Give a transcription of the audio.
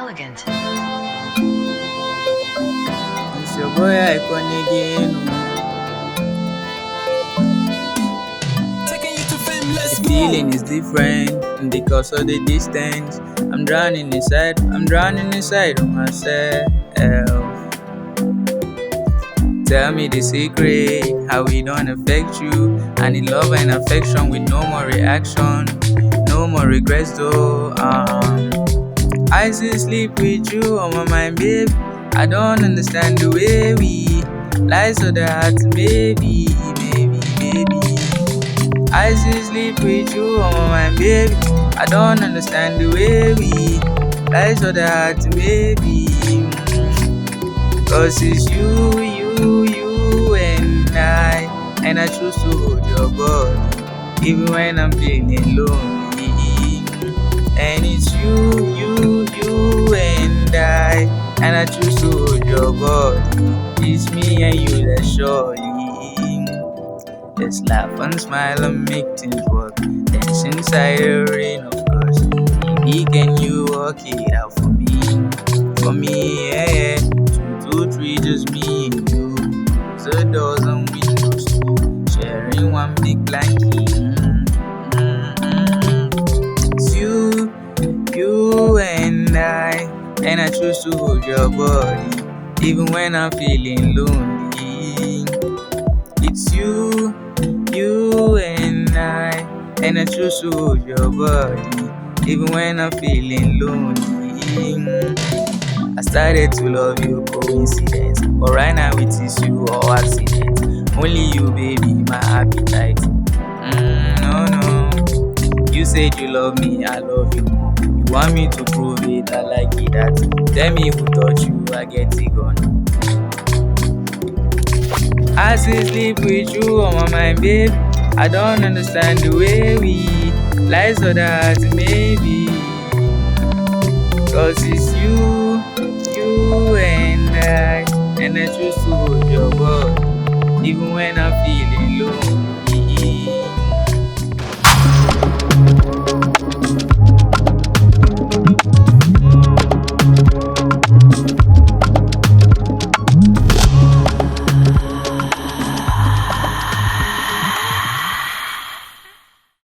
elegant. It's your boy Icon again. The feeling is different because of the distance. I'm drowning inside of myself. Tell me the secret, how it don't affect you. I need love and affection with no more reaction, no more regrets though. I still sleep with you on my mind, babe. I don't understand the way we lie so that maybe. I still sleep with you on my mind, babe. I don't understand the way we lie so that maybe. Cause it's you and I choose to hold your body, even when I'm feeling lonely. And it's you and I choose to hold your body. It's me and you that surely. Let's laugh and smile and make things work. Dance inside the rain, of course. Baby, can you work it out for me? For me, yeah. 2, 2, 3, just me and you. Close the doors and windows too. Sharing one big blanket. It's you and I choose to hold your body, even when I'm feeling lonely. It's you and I choose to hold your body, even when I'm feeling lonely. I started to love you coincidence, but right now it is you or accident. Only you, baby, my appetite. No. You said you love me, I love you more. You want me to prove it, I like it that. Tell me who taught you, I get it gone. I still sleep with you on my mind, babe. I don't understand the way we lie so that maybe. Cause it's you and I choose to hold your body, even when I'm feeling low.